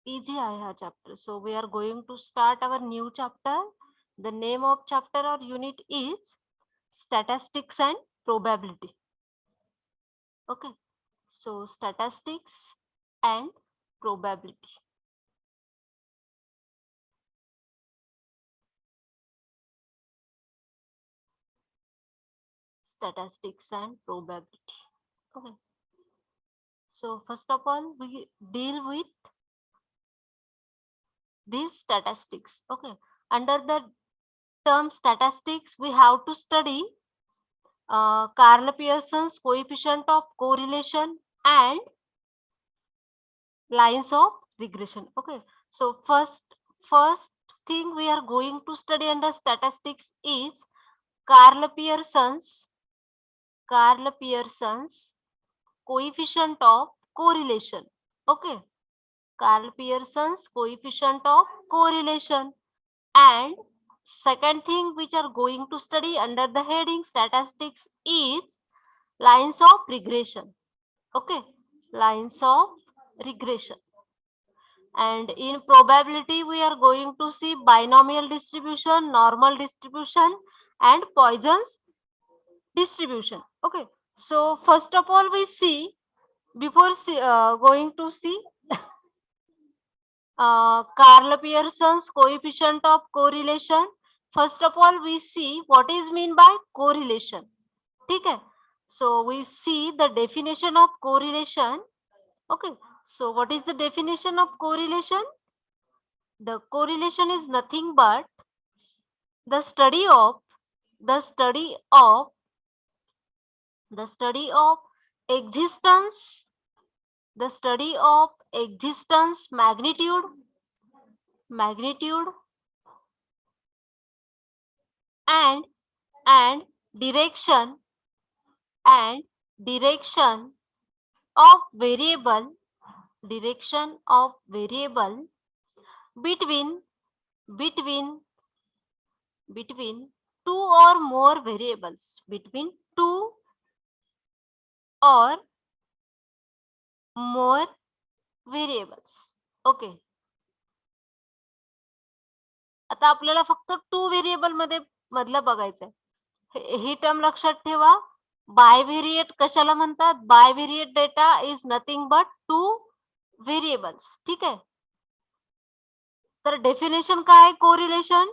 easy आहे हा chapter. So we are going to start our new chapter. The name of chapter or unit is statistics and probability. Okay, so statistics and probability. Statistics and probability. Okay, so first of all we deal with these statistics. Okay, under the term statistics we have to study Karl Pearson's coefficient of correlation and lines of regression. Okay, so first thing we are going to study under statistics is Karl Pearson's coefficient of correlation. Okay, Karl Pearson's coefficient of correlation. And second thing which are going to study under the heading statistics is lines of regression. Okay, lines of regression. And in probability we are going to see binomial distribution, normal distribution and Poisson's distribution. Okay, so first of all we see, before going to see Karl Pearson's coefficient of correlation, first of all we see what is mean by correlation. Okay, so we see the definition of correlation. Okay, so what is the definition of correlation? The correlation is nothing but the study of existence, magnitude and direction of variable between two or more variables, between two or more variables. Okay, आता आपल्याला फक्त two variable मध्ये मधलं बघायचंय. ही term लक्षात ठेवा. Bivariate कशाला म्हणतात? Bivariate data is nothing but two variables. ठीक आहे, तर डेफिनेशन काय आहे correlation?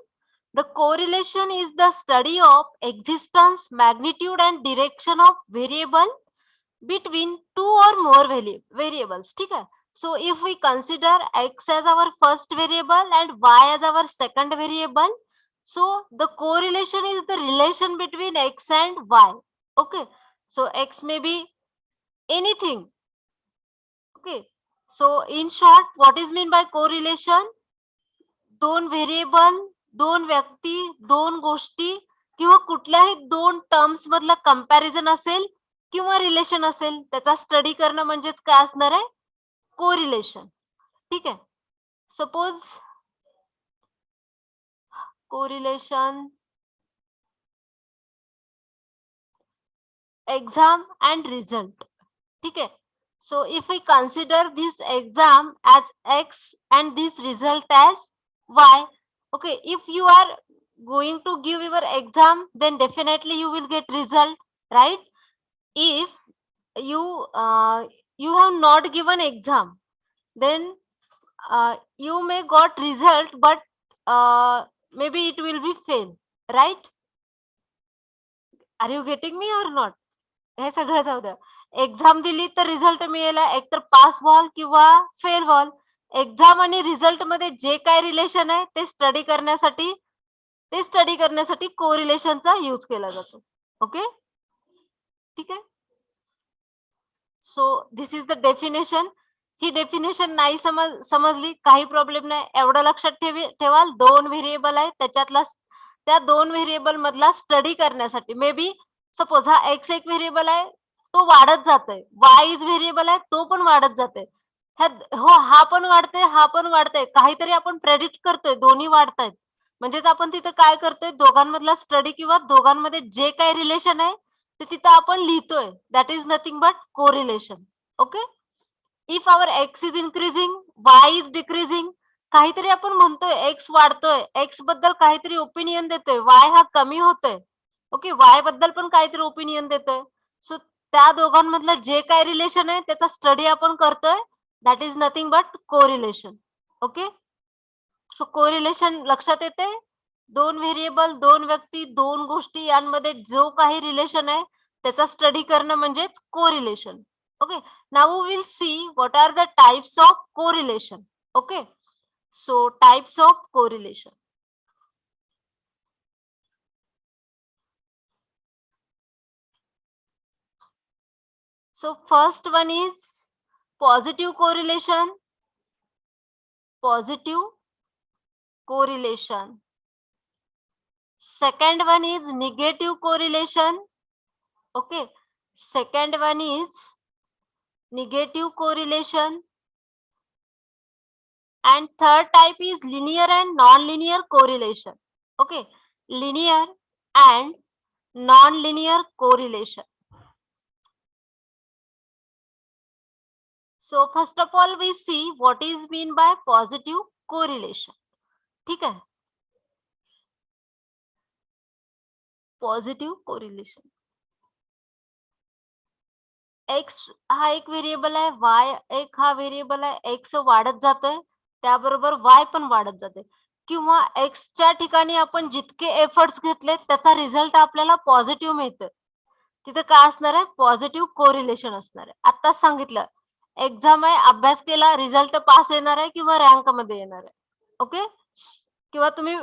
The correlation is the study of existence, magnitude and direction of variable between two or more variables. ठीक है, so if we consider x as our first variable and y as our second variable, so the correlation is the relation between x and y. Okay, so x may be anything. Okay, so in short what is mean by correlation? दोन variable, दोन व्यक्ती, दोन गोष्टी किंवा कुठल्याही दोन terms मधलं comparison असेल किंवा रिलेशन असेल, त्याचा स्टडी करणं म्हणजेच काय असणार आहे? कोरिलेशन. ठीक आहे, suppose correlation exam and result. ठीक है, so if we consider this exam as x and this result as y, okay, if you are going to give your exam, then definitely you will get result, right? If you you have not given exam, then you may got result, but maybe it will be fail, right? Are you getting me or not? हे सगळं जाऊ द्या. Exam दिली तर result मिळेल, एकतर पास व्हाल किंवा fail व्हाल. एक्झाम आणि रिझल्ट मध्ये जे काय रिलेशन आहे ते स्टडी करण्यासाठी कोरिलेशनचा यूज केला जातो. ओके, ठीक आहे. सो this is the definition. He definition नाही समजली काही प्रॉब्लेम नाही. एवढं लक्षात ठेवाल, दोन व्हेरिएबल आहे, त्याच्यातला त्या दोन व्हेरिएबल मधला स्टडी करण्यासाठी, मे बी सपोज हा एक्स एक व्हेरिएबल आहे, तो वाढत जातोय, वाय इज व्हेरिएबल आहे, तो पण वाढत जाते. हो, हा पण वाढतोय, हा पण वाढतोय, काहीतरी आपण प्रेडिक्ट करतोय, दोन्ही वाढतायत. म्हणजेच आपण तिथं काय करतोय, दोघांमधला स्टडी किंवा दोघांमध्ये जे काही रिलेशन आहे ते तिथं आपण लिहितोय. That is nothing but correlation. Okay, if our x is increasing, Y is decreasing, काहीतरी आपण म्हणतोय एक्स वाढतोय, एक्स बद्दल काहीतरी ओपिनियन देतोय, वाय हा कमी होतोय. ओके, वाय बद्दल पण काहीतरी ओपिनियन देतोय. सो त्या दोघांमधलं जे काही रिलेशन आहे त्याचा स्टडी आपण करतोय, that is nothing but correlation. Okay, so correlation लक्षात येते. दोन व्हेरिएबल, दोन व्यक्ती, दोन गोष्टी यांमध्ये जो काही रिलेशन आहे त्याचा स्टडी करणं म्हणजेच correlation. Okay, now we will see what are the types of correlation. Okay, so types of correlation. So first one is positive correlation. Positive correlation. Second one is negative correlation. Okay. Second one is negative correlation. And third type is linear and non-linear correlation. Okay. Linear and non-linear correlation. So first of all we see what is mean by positive correlation. ठीक है, positive correlation. X हा एक variable आहे, वाय एक हा variable आहे, x वाढत जातोय त्याबरोबर वाय पण वाढत जाते, किंवा एक्सच्या ठिकाणी आपण जितके एफर्ट्स घेतले त्याचा रिझल्ट आपल्याला पॉझिटिव्ह मिळतोय, तिथे काय असणार आहे, पॉझिटिव्ह कोरिलेशन असणार आहे. आताच सांगितलं, एक्झाम आहे, अभ्यास केला, रिझल्ट पास येणार आहे किंवा रँक मध्ये येणार आहे. ओके, किंवा तुम्ही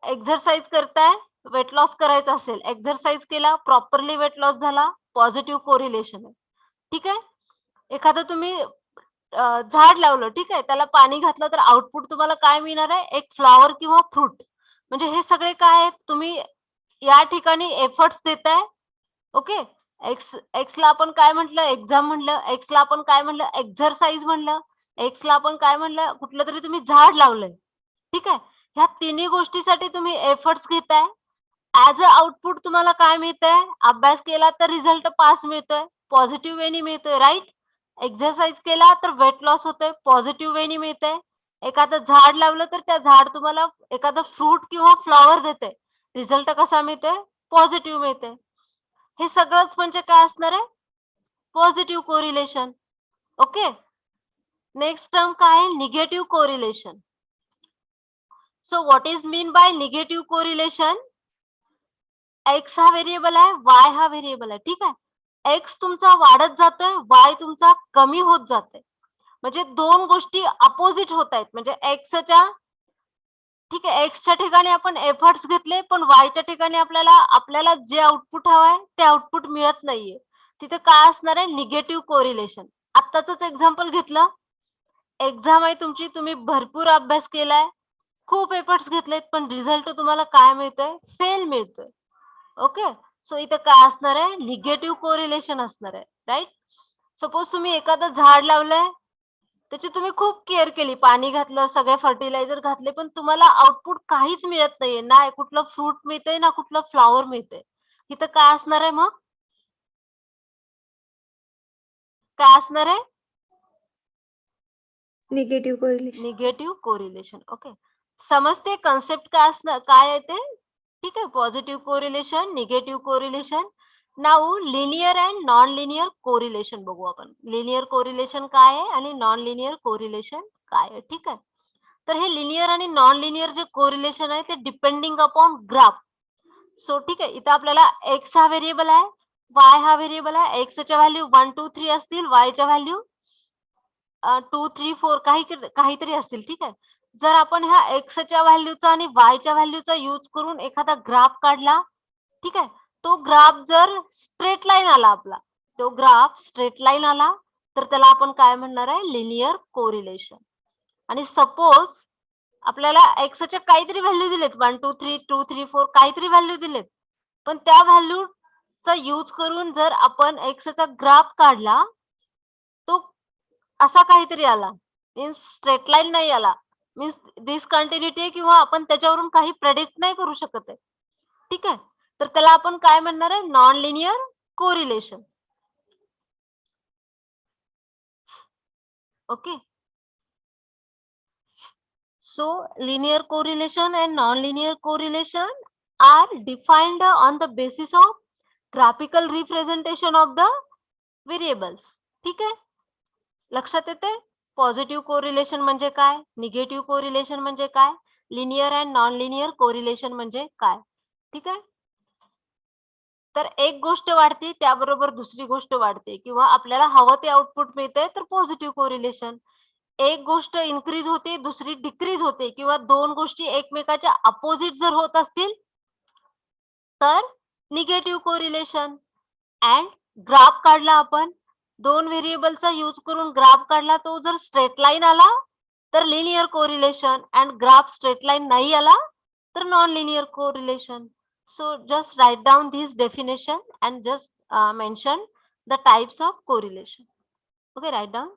एक्झरसाइज करताय, वेट लॉस करायचं असेल, एक्झरसाइज केला, प्रॉपरली वेट लॉस झाला, पॉझिटिव्ह कोरिलेशन आहे. ठीक आहे, एखादं तुम्ही झाड लावलं, ठीक आहे, त्याला पाणी घातलं तर आउटपुट तुम्हाला काय मिळणार आहे, एक फ्लॉवर किंवा फ्रूट. म्हणजे हे सगळे काय आहेत, तुम्ही या ठिकाणी एफर्ट्स देताय. ओके, एक्सला आपण काय म्हटलं, एक्झाम म्हणलं, एक्सला आपण काय म्हणलं, एक्झरसाइज म्हणलं, एक्सला आपण काय म्हणलं, कुठलं तरी तुम्ही झाड लावलंय. ठीक आहे, ह्या तिन्ही गोष्टीसाठी तुम्ही एफर्ट्स घेताय. ऍज अ आउटपुट तुम्हाला काय मिळतंय, अभ्यास केला तर रिझल्ट पास मिळतोय, पॉझिटिव्ह वेनी मिळतोय, राईट. एक्सरसाइज केला तर वेट लॉस होतोय, पॉझिटिव्ह वेनी मिळतंय. एखादं झाड लावलं तर त्या झाड तुम्हाला एखादं फ्रूट किंवा फ्लॉवर देते, रिझल्ट कसा मिळतोय, पॉझिटिव्ह मिळतोय. हे सगळंच म्हणजे काय असणार आहे, positive correlation. Okay, next term काय आहे, negative correlation. So what is mean by negative correlation, x हा व्हेरिएबल आहे, वाय हा व्हेरिएबल आहे. ठीक आहे, एक्स तुमचा वाढत जातोय, वाय तुमचा कमी होत जातोय, म्हणजे दोन गोष्टी अपोजिट होत आहेत. म्हणजे एक्सच्या, ठीक आहे, एक्सच्या ठिकाणी आपण एफर्ट्स घेतले, पण वायच्या ठिकाणी आपल्याला जे आउटपुट हवं आहे ते आउटपुट मिळत नाहीये, तिथे काय असणार आहे, निगेटिव्ह कोरिलेशन. आत्ताच एक्झाम्पल घेतलं, एक्झाम आहे तुमची, तुम्ही भरपूर अभ्यास केलाय, खूप एफर्ट्स घेतलेत, पण रिझल्ट तुम्हाला काय मिळतोय, फेल मिळतोय. ओके, सो इथं काय असणार आहे, निगेटिव्ह कोरिलेशन असणार आहे, राईट. सपोज तुम्ही एखादं झाड लावलंय, त्याची तुम्ही खूप केअर केली, पाणी घातलं, सगळे फर्टिलायझर घातले, पण तुम्हाला आउटपुट काहीच मिळत नाहीये, ना कुठलं फ्रूट मिळतंय ना कुठलं फ्लॉवर मिळतंय. इथं काय असणार आहे, मग काय असणार आहे, negative correlation. Negative correlation. Okay, समजते कन्सेप्ट काय असणार, काय आहे ते. ठीक आहे, positive correlation, negative correlation. Now linear and non linear correlation बघू आपण. लिनियर कोरिलेशन काय आहे आणि नॉन लिनियर कोरिलेशन काय आहे. ठीक आहे, तर हे लिनियर आणि नॉन लिनियर जे कोरिलेशन आहे ते डिपेंडिंग अपॉन ग्राफ. सो ठीक आहे, इथं आपल्याला एक्स हा व्हेरिएबल आहे, वाय हा व्हेरिएबल आहे, एक्सच्या व्हॅल्यू 1 2 3 असतील, वायच्या व्हॅल्यू 2 3 4 काहीतरी असतील. ठीक आहे, जर आपण ह्या एक्सच्या व्हॅल्यूचा आणि वायच्या व्हॅल्यूचा यूज करून एखादा ग्राफ काढला, ठीक आहे, तो ग्राफ जर स्ट्रेट लाईन आला, आपला तो ग्राफ स्ट्रेट लाईन आला, तर त्याला आपण काय म्हणणार आहे, लिनियर कोरिलेशन. आणि सपोज आपल्याला एक्सच्या काहीतरी व्हॅल्यू दिलेत, 1 2 3 2 3 4 काहीतरी व्हॅल्यू दिलेत, पण त्या व्हॅल्यूचा यूज करून जर आपण एक्सचा ग्राफ काढला, तो असा काहीतरी आला, मीन्स स्ट्रेट लाईन नाही आला, मीन्स डिसकंटिन्युटी आहे, किंवा आपण त्याच्यावरून काही प्रेडिक्ट नाही करू शकत आहे. ठीक आहे, तर त्याला आपण काय म्हणणार आहे, non linear correlation. Okay, So linear correlation and non-linear correlation are defined on the basis of graphical representation of the variables. ठीक आहे, लक्षात येते? पॉझिटिव्ह कोरिलेशन म्हणजे काय, निगेटिव्ह कोरिलेशन म्हणजे काय, linear and non linear correlation म्हणजे काय. ठीक आहे, तर एक गोष्ट वाढते त्याबरोबर दुसरी गोष्ट वाढते, किंवा आपल्याला हवं ते आउटपुट मिळते तर पॉझिटिव्ह कोरिलेशन. एक गोष्ट इन्क्रीज होते दुसरी डिक्रीज होते, किंवा दोन गोष्टी एकमेकाच्या अपोजिट जर होत असतील तर निगेटिव्ह कोरिलेशन. अँड ग्राफ काढला आपण, दोन व्हेरिएबलचा यूज करून ग्राफ काढला, तो जर स्ट्रेट लाईन आला तर linear correlation, and graph straight line नाही आला तर non linear correlation. So just write down this definition and just mention the types of correlation. Okay, write down.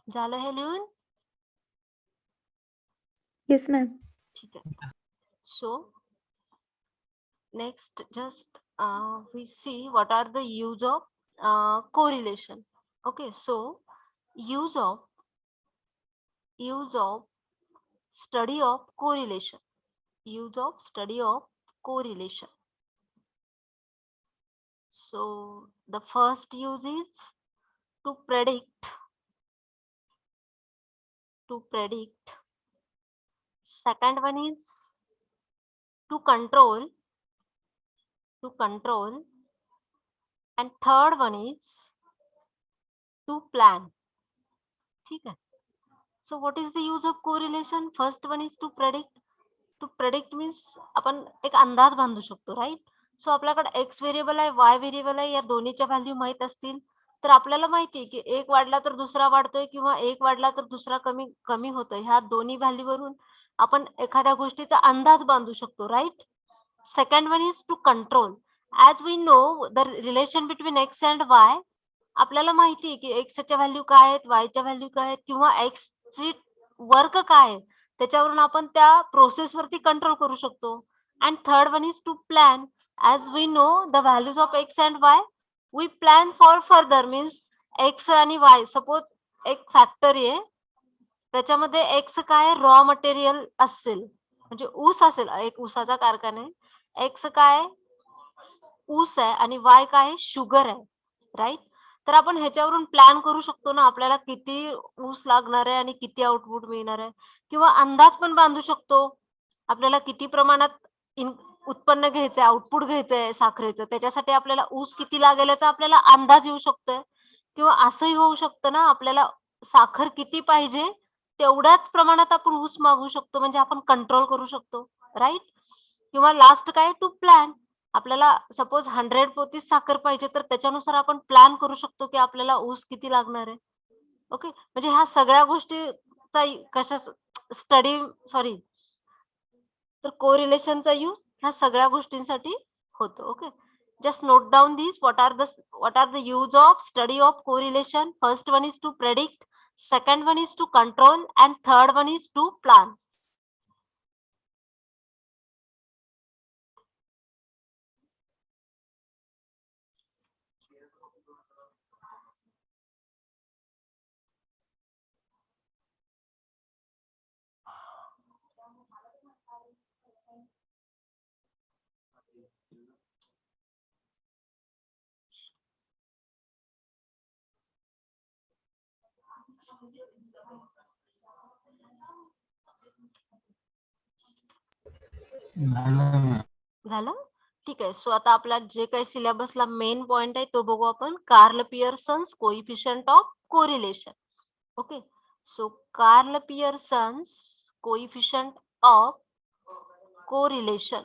झालं हे लिहून? Yes, ma'am. ठीक आहे. So next just we see what are the use of correlation. Okay, so use of study of correlation. Use of study of correlation. So the first use is to predict. Second one is to control. And third one is to plan. ठीक आहे. So what is the use of correlation? First one is to predict. To predict means आपण एक अंदाज बांधू शकतो, right. सो आपल्याकडे x variable आहे, वाय variable आहे, या दोन्हीच्या व्हॅल्यू माहित असतील तर आपल्याला माहिती आहे की एक वाढला तर दुसरा वाढतोय किंवा एक वाढला तर दुसरा कमी कमी होतोय. ह्या दोन्ही व्हॅल्यूवरून आपण एखाद्या गोष्टीचा अंदाज बांधू शकतो, right. Second one is to control. As we know the relation between X and Y, आपल्याला माहिती आहे की एक्सच्या व्हॅल्यू काय आहेत, वायच्या व्हॅल्यू काय आहेत, किंवा एक्सची वर्क काय आहे, त्याच्यावरून आपण त्या प्रोसेस वरती कंट्रोल करू शकतो. And third one is to plan. As we know the values of X and Y, we plan for further. Means X आणि वाय, सपोज एक फॅक्टरी आहे, त्याच्यामध्ये एक्स काय रॉ मटेरियल असेल, म्हणजे ऊस असेल, एक ऊसाचा कारखाना आहे, एक्स काय ऊस आहे आणि वाय काय शुगर आहे, राईट. तर आपण ह्याच्यावरून प्लॅन करू शकतो ना, आपल्याला किती ऊस लागणार आहे आणि किती आउटपुट मिळणार आहे, किंवा अंदाज पण बांधू शकतो आपल्याला किती प्रमाणात उत्पन्न घ्यायचंय, आउटपुट घ्यायचंय साखरेचं, त्याच्यासाठी आपल्याला ऊस किती लागेल याचा आपल्याला अंदाज येऊ शकतोय. किंवा असंही होऊ शकतं ना, आपल्याला साखर किती पाहिजे तेवढ्याच प्रमाणात आपण ऊस मागू शकतो, म्हणजे आपण कंट्रोल करू शकतो, राईट? किंवा लास्ट काय, टू प्लॅन. आपल्याला सपोज 100 पोतीच साखर पाहिजे, तर त्याच्यानुसार आपण प्लॅन करू शकतो की आपल्याला ऊस किती लागणार आहे. ओके, म्हणजे ह्या सगळ्या गोष्टीचा कशा स्टडी सॉरी तर कोरिलेशनचा यूज ह्या सगळ्या गोष्टींसाठी होतो. Okay, just note down these. What are the use of study of correlation? First one is to predict, second one is to control, and third one is to plan. झालं? ठीक आहे. सो आता आपला जे काही सिलेबसला मेन पॉइंट आहे तो बघू आपण. Karl Pearson's coefficient of correlation. Okay, so Karl Pearson's coefficient of correlation.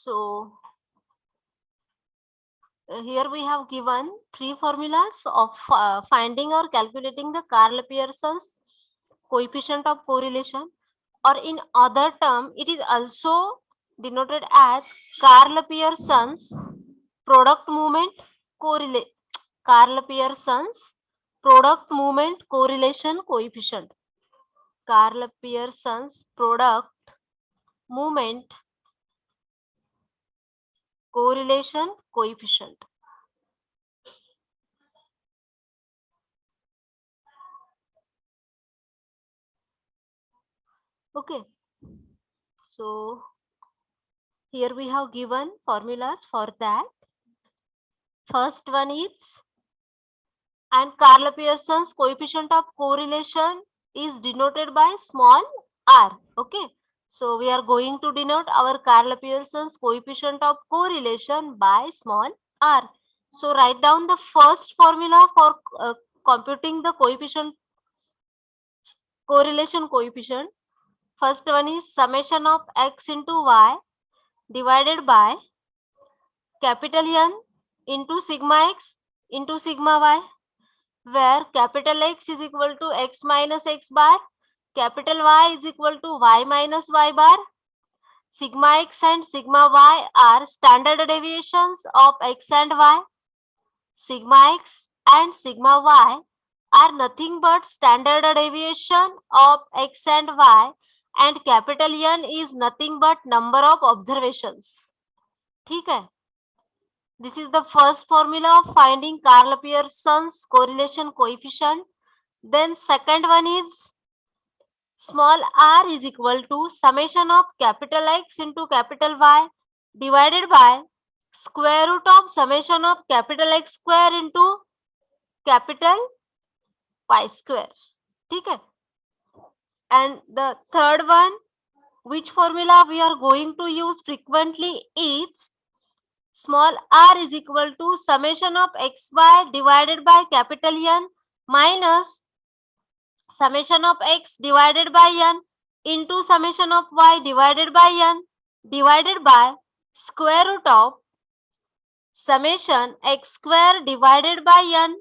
So here we have given 3 formulas of finding or calculating the Karl Pearson's coefficient of correlation, or in other term it is also denoted as Karl Pearson's product movement correlation. Karl Pearson's product movement correlation coefficient. Karl Pearson's product movement correlation coefficient. Okay, so here we have given formulas for that. First one is, and Karl Pearson's coefficient of correlation is denoted by small r. Okay, so we are going to denote our Karl Pearson's coefficient of correlation by small r. So write down the first formula for computing the correlation coefficient. First one is summation of x into y divided by capital N into sigma x into sigma y, where capital X is equal to x minus x bar, capital Y is equal to y minus y bar. Sigma x and sigma y are standard deviations of x and y. Sigma x and sigma y are nothing but standard deviation of x and y, and capital N is nothing but number of observations. ठीक है? This is the first formula of finding Karl Pearson's correlation coefficient. Then second one is small r is equal to summation of capital X into capital Y divided by square root of summation of capital X square into capital Y square. ठीक है? And the third one, which formula we are going to use frequently, is small r is equal to summation of xy divided by capital N minus summation of x divided by n into summation of y divided by n divided by square root of summation x square divided by n,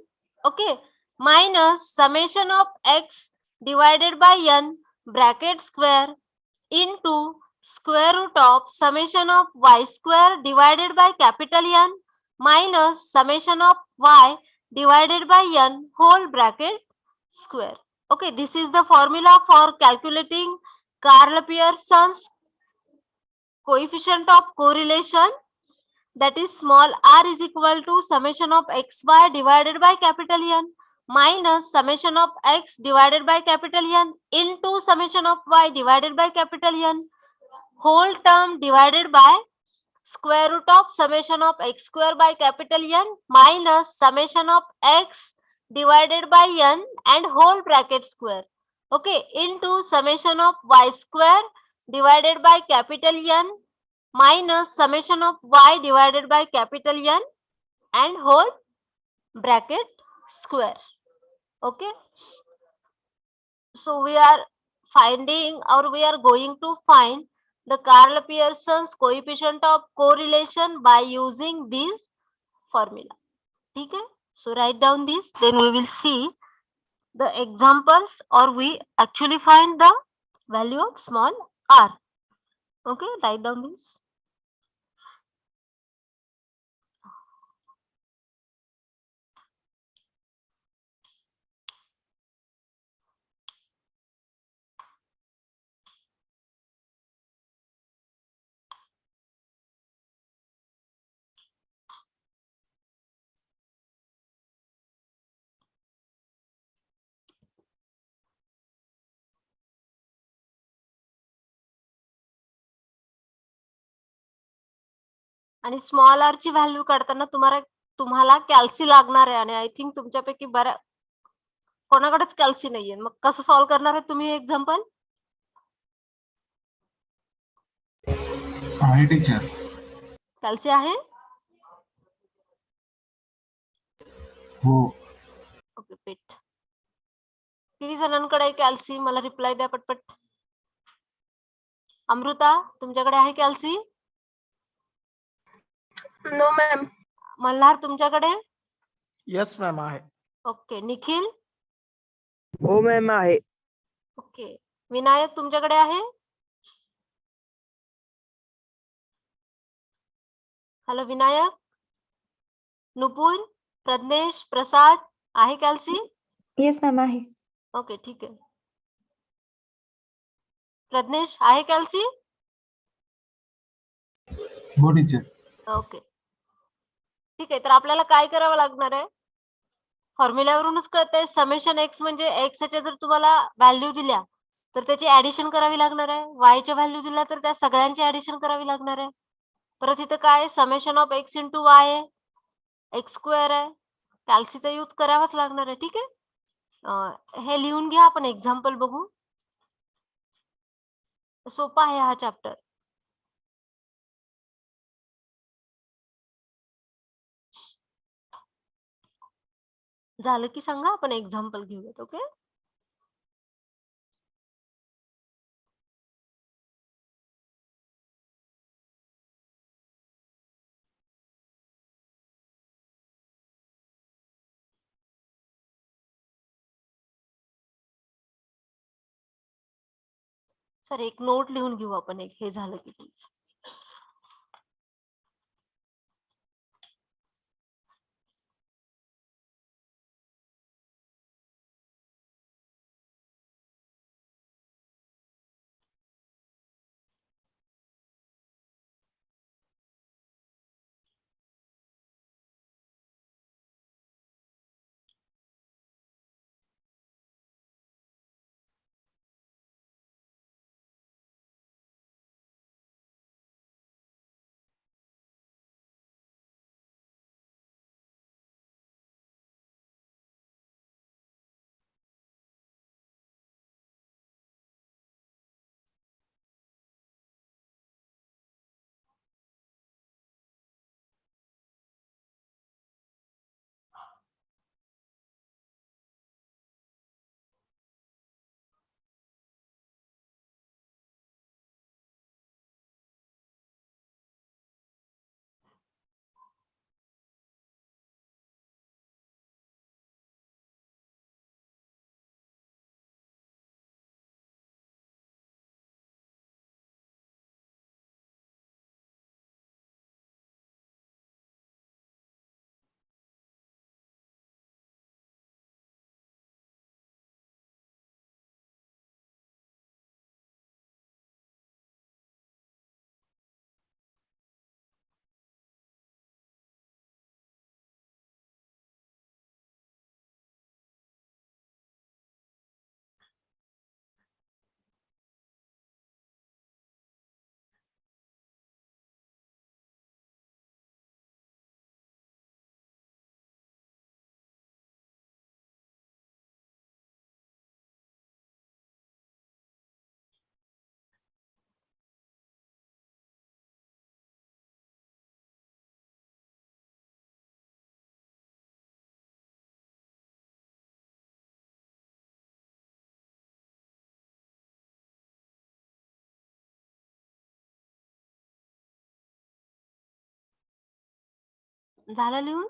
okay, minus summation of x divided by n bracket square into square root of summation of y square divided by capital N minus summation of y divided by n whole bracket square. Okay, this is the formula for calculating Karl Pearson's coefficient of correlation, that is small r is equal to summation of xy divided by capital N minus summation of x divided by capital N into summation of y divided by capital N whole term divided by square root of summation of x square by capital N minus summation of x divided by n and whole bracket square, okay, into summation of y square divided by capital N minus summation of y divided by capital N and whole bracket square. Okay, so we are finding, or we are going to find the Karl Pearson's coefficient of correlation by using this formula. Okay, so write down this, then we will see the examples, or we actually find the value of small r. Okay, write down this. आणि small are ची value काढताना तुम्हाला कॅल्सी लागणार आहे, आणि I think तुमच्यापैकी बऱ्या कोणाकडेच कॅल्सी नाहीये. मग कसं सॉल्व्ह करणार आहे तुम्ही एक्झाम्पल? आहे टीचर. कॅल्सी आहे? हो. ओके, पेट. किती जणांकडे आहे कॅल्सी? मला रिप्लाय द्या पटपट. अमृता, तुमच्याकडे आहे कॅल्सी? No ma'am. मल्हार, तुमच्याकडे? यस मॅम आहे. ओके. निखिल? हो मॅम आहे. ओके. विनायक, तुमच्याकडे आहे? हॅलो विनायक, नुपुर, प्रज्ञेश, प्रसाद, आहे कॅल्सी? येस मॅम आहे. ओके, ठीक आहे. प्रज्ञेश, आहे कॅल्सी? हो टीचर. ओके, ठीक आहे. तर आपल्याला काय करावं लागणार आहे? फॉर्म्युल्यावरूनच कळतंय. समेशन एक्स म्हणजे एक्सच्या जर तुम्हाला व्हॅल्यू दिल्या तर त्याची ऍडिशन करावी लागणार आहे. वायच्या व्हॅल्यू दिल्या तर त्या सगळ्यांची ऍडिशन करावी लागणार आहे. परत इथं काय समेशन ऑफ एक्स इंटू वाय आहे, एक्स स्क्वेअर आहे. कॅल्सीचा यूज करावाच लागणार आहे. ठीक आहे, हे लिहून घ्या, आपण एक्झाम्पल बघू. सोपा आहे हा चॅप्टर. झालं की सांगा, आपण एक्झाम्पल घेऊयात. ओके, सर एक नोट लिहून घेऊ आपण, एक हे झालं की तुमचं. झालं लिहून?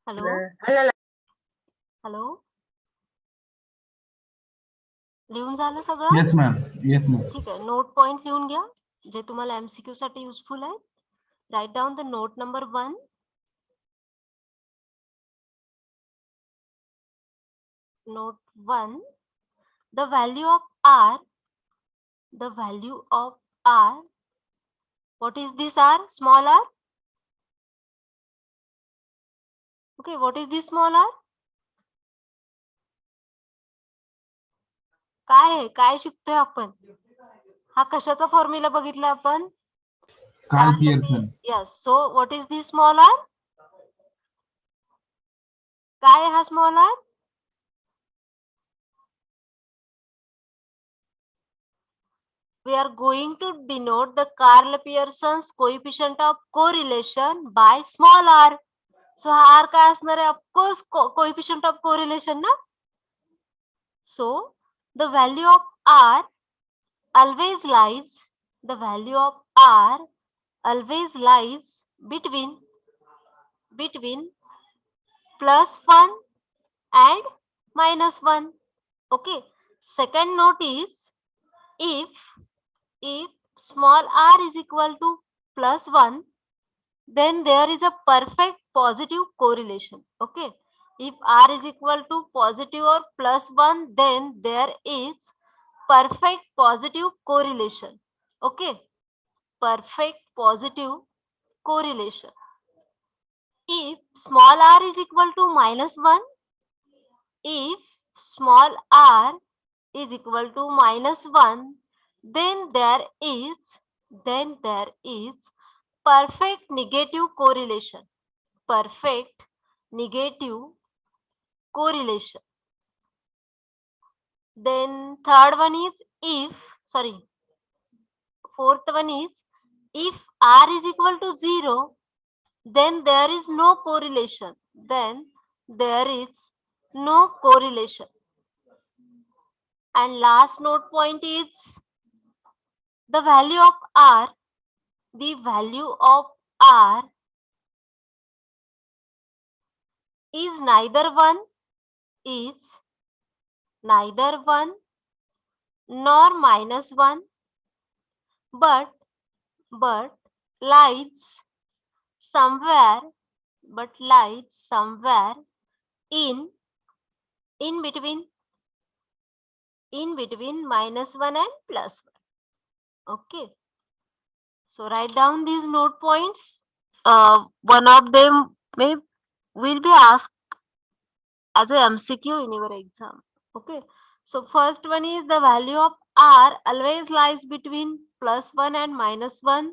हॅलो हॅलो, लिहून झालं सगळं? Yes ma'am. Yes ma'am. ठीक आहे, नोट पॉइंट लिहून घ्या जे तुम्हाला एमसीक्यू साठी युजफुल आहे. Write down the note number 1. Note 1. The value of R. The value of R. What is this R? Small r. Okay, what is this small r? काय आहे? काय शिकतोय आपण? हा कशाचा फॉर्म्युला बघितला आपण? Karl Pearson. Yes. So what is this small r? काय आहे हा small r? We are going to denote the Karl Pearson's coefficient of correlation by small r. So हा r काय असणार आहे? Of course coefficient of correlation ना. So the value of r always lies. The value of r always lies between +1 and -1. Okay. Second note is if small r is equal to +1, then there is a perfect positive correlation. Okay. If r is equal to positive or +1, then there is perfect positive correlation. Okay. Perfect positive correlation. If small r is equal to -1, if small r is equal to -1, then there is perfect negative correlation. Perfect negative correlation. Then third one is fourth one is if r is equal to 0, then there is no correlation. Then there is no correlation. And last note point is the value of r. The value of r is neither 1 nor -1, but lies somewhere in between -1 and +1. Okay. So write down these note points. One of them will be asked as a MCQ in your exam. Okay. So first one is the value of r always lies between +1 and -1.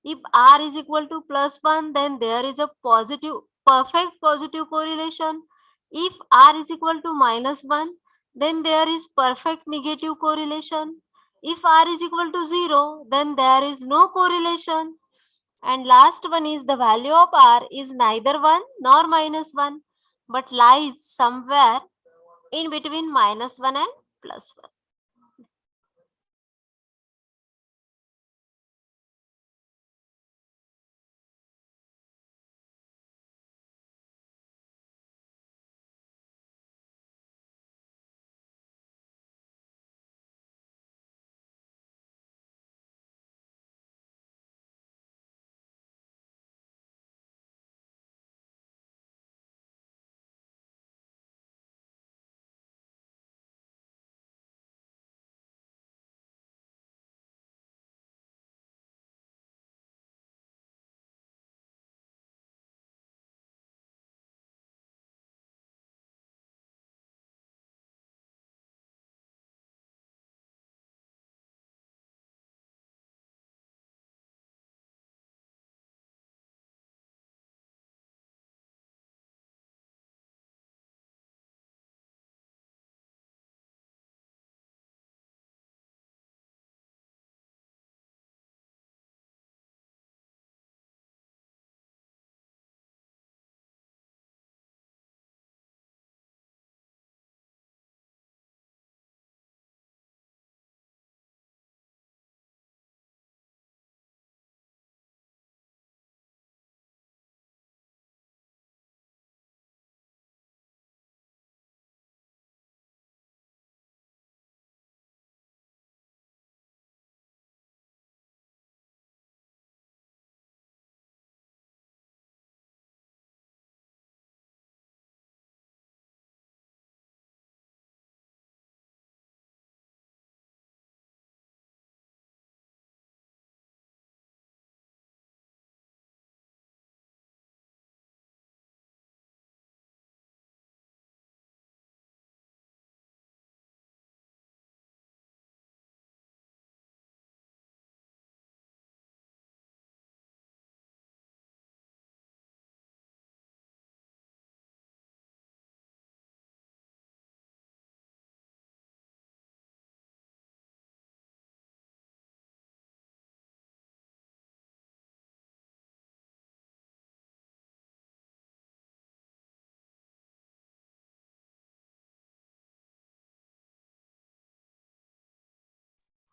If r is equal to +1, then there is a perfect positive correlation. If r is equal to -1, then there is perfect negative correlation. If r is equal to 0, then there is no correlation. And last one is the value of r is neither 1 nor -1, but lies somewhere in between -1 and +1.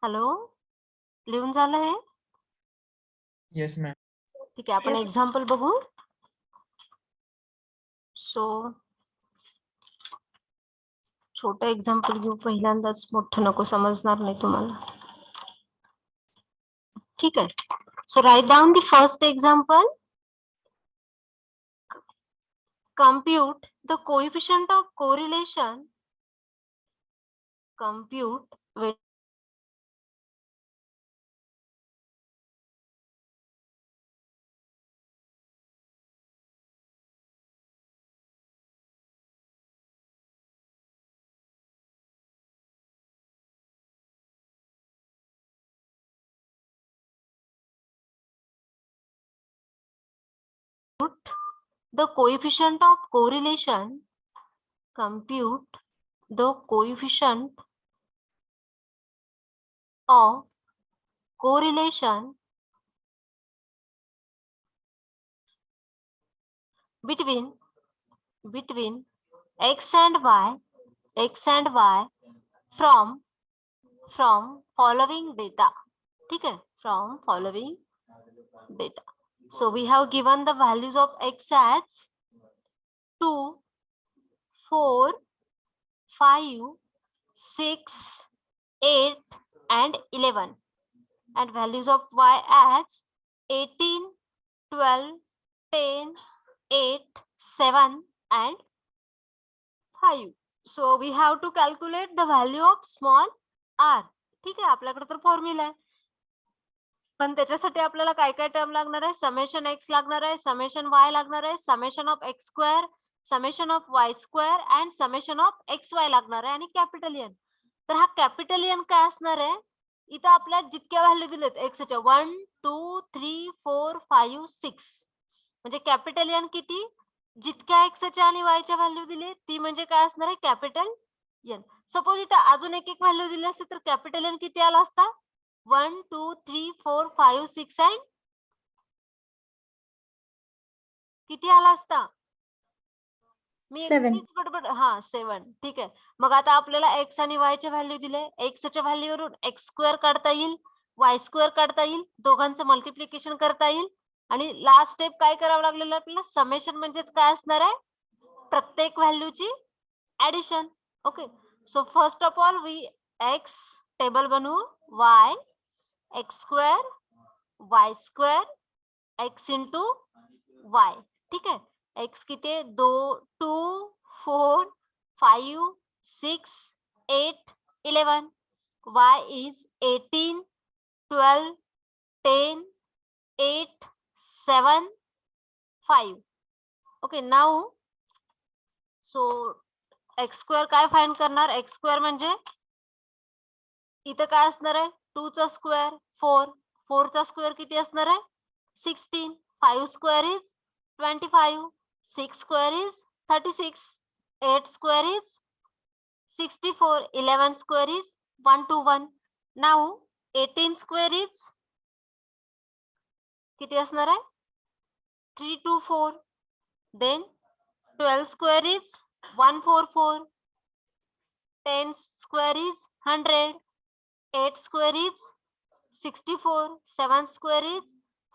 Hello, लिहून झालं हे? Yes ma'am. ठीक आहे, आपण example बघू. सो छोटं example घेऊ पहिल्यांदाच, मोठं नको, समजणार नाही तुम्हाला. ठीक आहे. So write down the first example. Compute the coefficient of correlation. Compute with the coefficient of correlation. Compute the coefficient of correlation between x and y from following data. ठीक है, from following data. So we have given the values of x as 2, 4, 5, 6, 8 and 11, and values of y as 18, 12, 10, 8, 7 and 5. So we have to calculate the value of small r. ठीक आहे, आपल्याकडे तर formula आहे, पण त्याच्यासाठी आपल्याला काय काय टर्म लागणार आहे? समेशन एक्स लागणार आहे, समेशन वाय लागणार आहे, summation of X square, summation of Y square and summation of X Y लागणार आहे आणि कॅपिटल एन. तर हा कॅपिटल एन काय असणार आहे? इथं आपल्या जितक्या व्हॅल्यू दिलेत एक्सच्या 1, 2, 3, 4, 5, 6, म्हणजे कॅपिटल एन किती? जितक्या एक्सच्या आणि वायच्या व्हॅल्यू दिली ती म्हणजे काय असणार आहे? Capital N. सपोज इथं अजून एक व्हॅल्यू दिली असते तर कॅपिटल एन किती आला असता? 1, 2, 3, 4, 5, 6 अँड किती आला असता? मी 7. बडबड, हा 7. ठीक आहे, मग आता आपल्याला एक्स आणि वाय च्या व्हॅल्यू दिले. एक्सच्या व्हॅल्यूवरून एक्स स्क्वेअर काढता येईल, वाय स्क्वेअर काढता येईल, दोघांचं मल्टिप्लिकेशन करता येईल आणि लास्ट स्टेप काय करावं लागलेलं आपल्याला? समेशन म्हणजेच काय असणार आहे? प्रत्येक व्हॅल्यूची addition. Okay, so first of all we X table बनवू. Y X square, Y square, X into Y. ठीक आहे, एक्स किती आहे? 2, 4, 5, 6, 8, 11. y is 18, 12, 10, 8, 7, 5. Okay, now so x square काय फाइंड करणार? एक्स स्क्वेअर म्हणजे इथं काय असणार आहे? 2 चा स्क्वेअर 4, 4 चा स्क्वेअर किती असणार आहे? 16, 5 square is 25, 6 square is 36, 8 square is 64, 11 square is 121. Now 18 square is किती असणार आहे? 324. Then 12 square is 144, 10 square is 100, 8 square is 64, 7 square is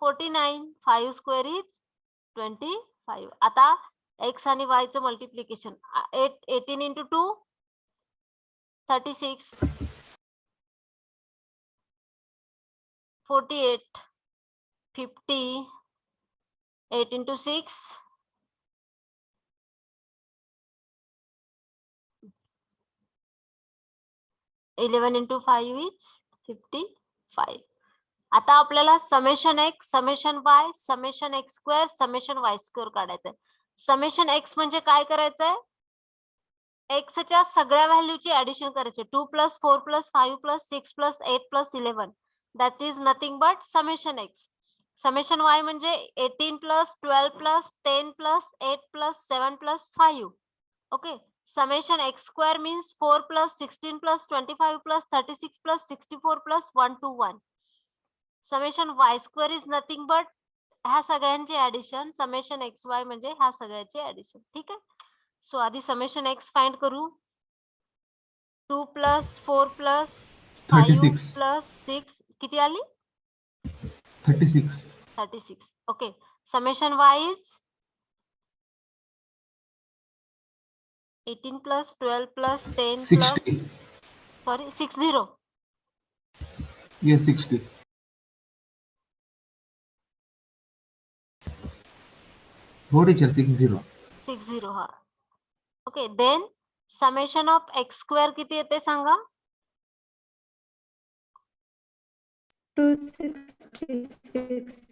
49, 5 square is 25. आता एक्स आणि वाय चं multiplication 18 into 2 36, 48, 50, 8 into 6 11 into 5 is 55. आता आपल्याला समेशन एक्स, समेशन वाय, summation x square, summation वाय square काढायचंय. Summation x म्हणजे काय करायचंय? एक्सच्या सगळ्या व्हॅल्यूची ऍडिशन करायची. 2 + 4 + 5 + 6 + 8 + 11, that is nothing but summation X. Summation Y म्हणजे 18 + 12 + 10 + 8 + 7 + 5. Okay, summation x square means 4 + 16 + 25 + 36 + 64 + 121. Summation y square is nothing but ह्या सगळ्यांची ऍडिशन. समेशन एक्स वाय म्हणजे ह्या सगळ्याची ऍडिशन. ठीक आहे, सो आधी समेशन एक्स फाइंड करू. 2 + 4 + 5 36. प्लस 6 किती आली 36. 36. Okay. Summation y is 18 plus 12 plus 10 plus 60. Sorry 60. Yes, 60. हो टीचर 60. 60 हा. Okay. Then summation of x square किती येते सांगा. 266.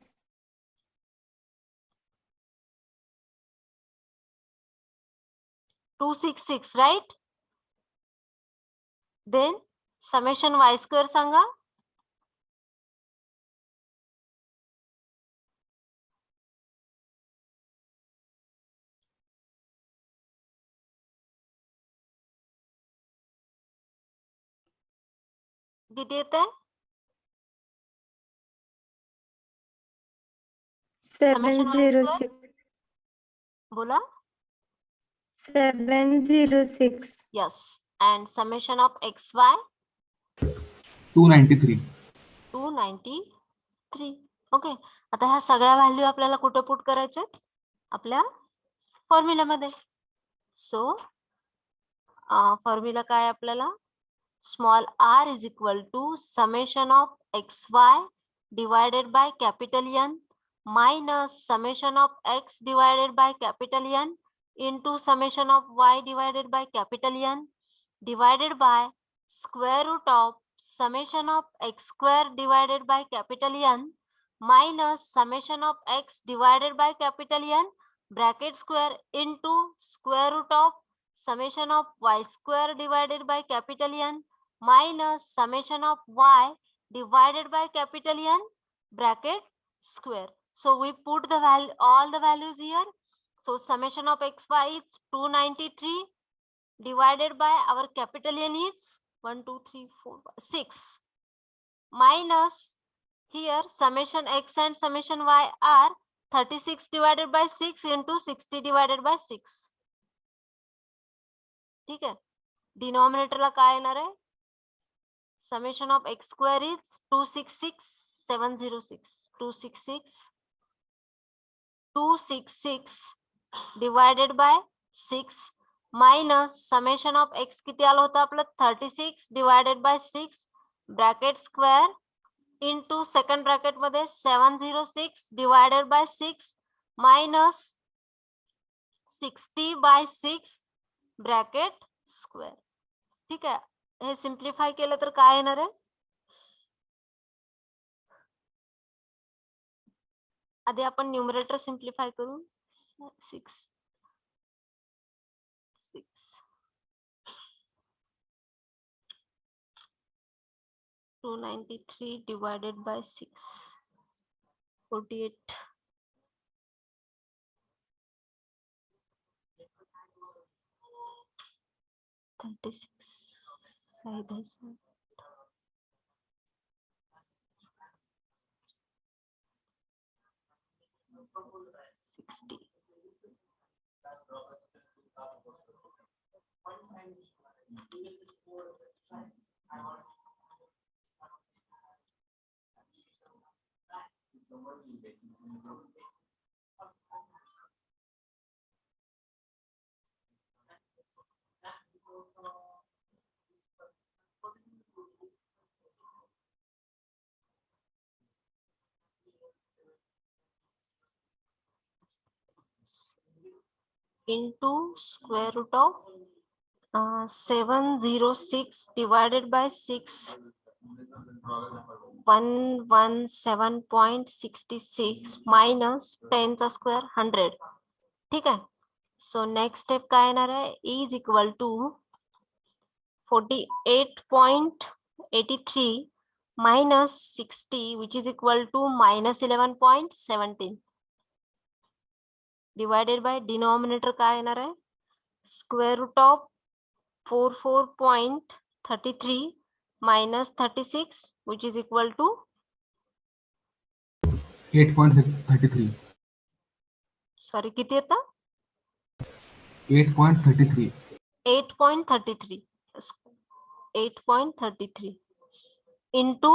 266 right. Then summation y square सांगा. किती येते 706. बोला. 706. Yes. And summation of xy 293. 293. Okay. आता ह्या सगळ्या व्हॅल्यू आपल्याला कुठे पुट करायच्या आपल्या फॉर्म्युल्यामध्ये. सो फॉर्म्युला काय आपल्याला small r is equal to summation of xy divided by capital N minus summation of x divided by capital N into summation of y divided by capital N divided by square root of summation of x square divided by capital N minus summation of x divided by capital N bracket square into square root of summation of y square divided by capital N minus summation of y divided by capital N bracket square. So we put the value, all the values here. So summation of xy is 293 divided by our capital N is 1, 2, 3, 4, 5, 6 minus here summation x and summation y are 36 divided by 6 into 60 divided by 6. ठीक आहे. डिनॉमिनेटरला काय येणार आहे summation of x square is 266,706. 266 divided by 6 minus summation of x किती आलं होतं आपलं 36 divided by 6 bracket square into second bracket मध्ये 706 divided by 6 minus 60 by 6 bracket square. ठीक आहे. हे सिम्प्लिफाय केलं तर काय येणार आहे आधी आपण न्यूमरेटर सिम्प्लिफाय करू. 6 293 divided by 6 48 36 60 into square root of 706 divided by 6 117.66 minus 10 चा square 100. ठीक आहे. सो नेक्स्ट स्टेप काय येणार आहे is equal to 48.83 minus 60 which is equal to minus 11.17 divided by denominator काय येणार आहे square root of 44.33 minus 36 which is equal to 8.33. Sorry किती येतं 8.33. 8.33. 8.33. into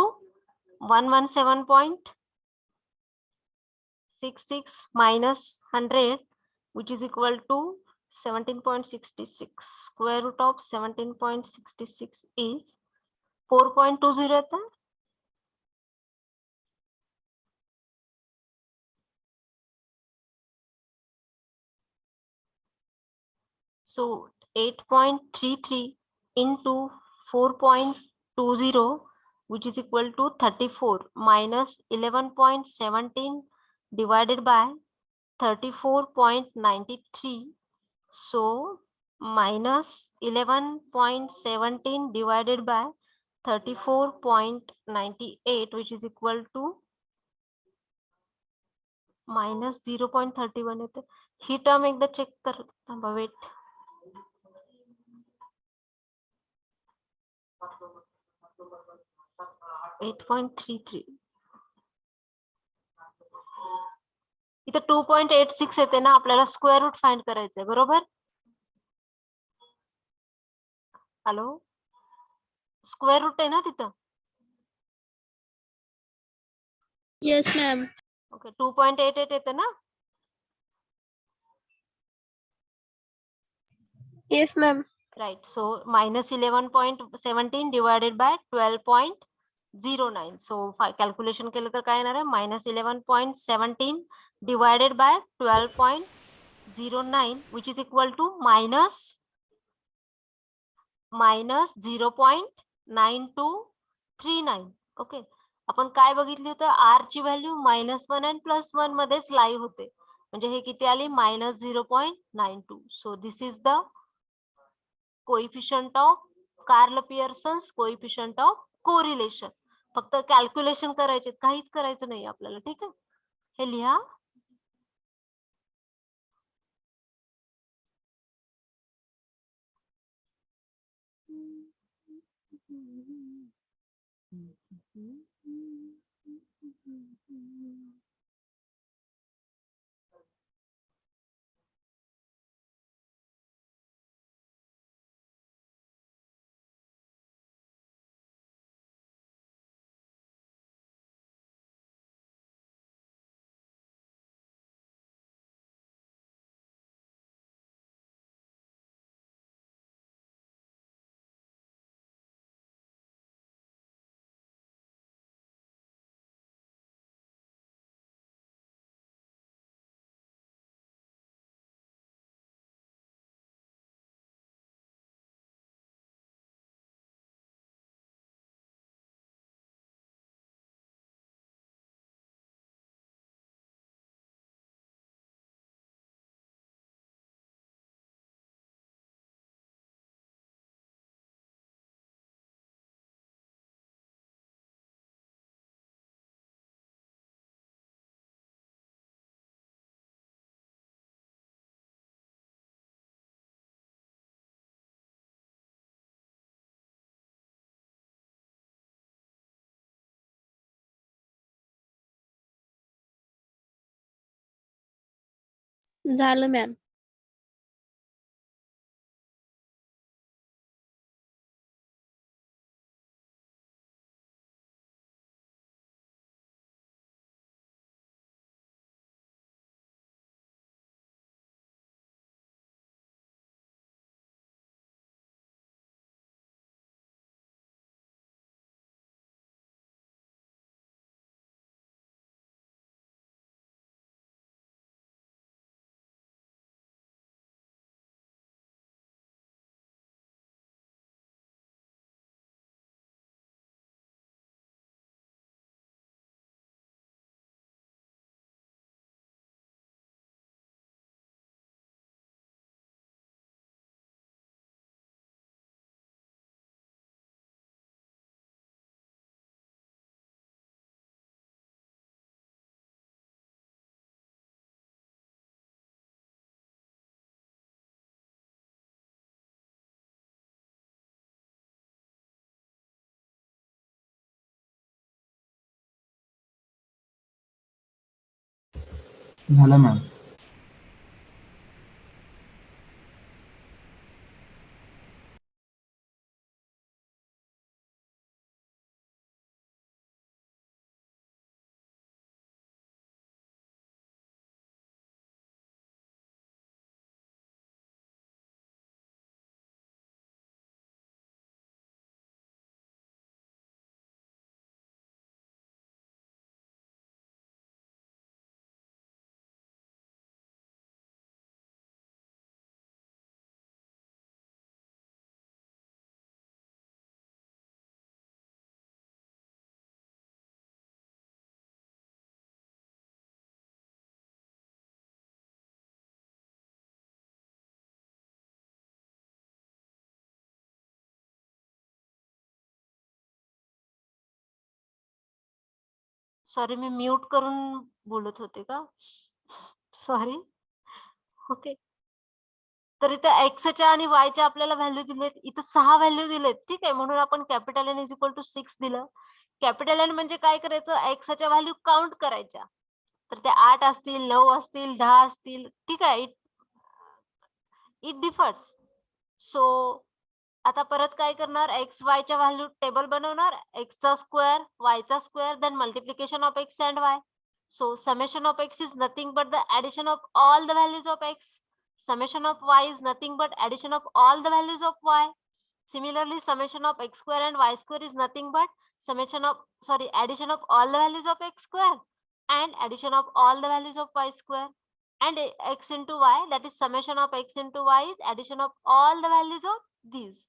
117.66 minus 100, which is equal to 17.66. Square root of 17.66 is 4.20 येतं. So 8.33 into 4.20, which is equal to 34, minus 11.17 divided by 34.93. So minus 11.17 divided by 34.98, which is equal to minus 0.31 येते. ही term एकदा check कर. थांबा, wait. इथं 2.86 येते ना, आपल्याला square root find करायचंय, बरोबर? हॅलो, स्क्वेअर रूट आहे ना तिथं? Yes, ma'am. ओके, 2.88 येते ना? Yes, ma'am. Right. So minus 11.17 divided by 12.09. So calculation केलं तर काय येणार आहे? Minus 11.17 divided by 12.09, which is equal to minus 0.9239. Okay, आपण काय बघितली होतं? R ची व्हॅल्यू -1 आणि +1 मध्येच लाई होते, म्हणजे हे किती आली? -0.92. So this is the coefficient of Karl Pearson's coefficient of correlation. फक्त कॅल्क्युलेशन करायचे, काहीच करायचं नाही आपल्याला. ठीक आहे, हे लिहा. झालं मॅम. झालं मॅम. सॉरी, मी म्यूट करून बोलत होते का? सॉरी. ओके. तर इथं एक्सच्या आणि वायच्या आपल्याला व्हॅल्यू दिलेत, इथं 6 व्हॅल्यू दिलेत. ठीक आहे, म्हणून आपण capital N is equal to 6 दिलं. कॅपिटल एन म्हणजे काय करायचं, एक्सच्या व्हॅल्यू काउंट करायच्या. तर ते 8 असतील, 9 असतील, 10 असतील. ठीक आहे, इट डिफर्स. सो आता परत काय करणार, एक्स वायच्या व्हॅल्यू टेबल बनवणार, एक्सचा स्क्वेअर, वायचा square, then multiplication of X and Y. So summation of x is nothing but the addition of all the values of x. Summation of y is nothing but addition of all the values of y. Similarly, summation of x square and y square is nothing but addition of all the values of x square and addition of all the values of y square. And x into y, that is summation of x into y is addition of all the values of these.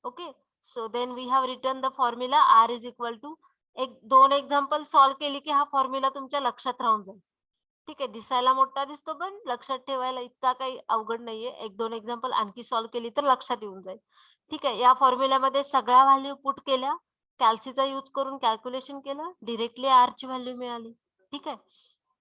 Okay. So then we have written the formula r is equal to, एक 2 example solve केली की हा formula तुमच्या लक्षात राहून जाईल. ठीक आहे, दिसायला मोठा दिसतो पण लक्षात ठेवायला इतका काही अवघड नाहीये. 1-2 एक्झाम्पल आणखी सॉल्व्ह केली तर लक्षात येऊन जाईल. ठीक आहे, या फॉर्म्युल्यामध्ये सगळ्या व्हॅल्यू पुट केल्या, कॅल्सीचा यूज करून कॅल्क्युलेशन केलं, डिरेक्टली आर ची व्हॅल्यू मिळाली. ठीक आहे,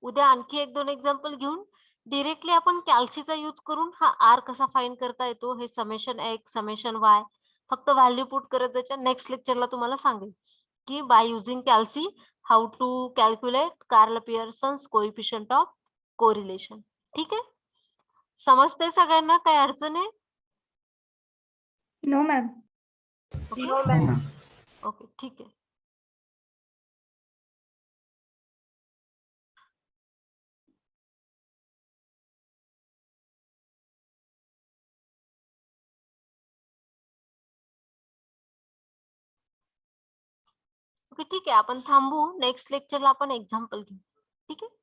उद्या आणखी 1-2 एक्झाम्पल घेऊन डिरेक्टली आपण कॅल्सीचा यूज करून हा आर कसा फाइंड करता येतो, हे समेशन एक्स, समेशन वाय, फक्त व्हॅल्यू पुट करत जायच्या. नेक्स्ट लेक्चरला तुम्हाला सांगेल की by using calci how to calculate Karl Pearson's coefficient of correlation. ठीक आहे, समजते सगळ्यांना, काही अडचण आहे? No ma'am. ओके. No, हो ma'am. मॅम. ओके, ठीक आहे. ओके, ठीक आहे, आपण थांबू. नेक्स्ट लेक्चरला आपण एक्झाम्पल घेऊ. ठीक आहे.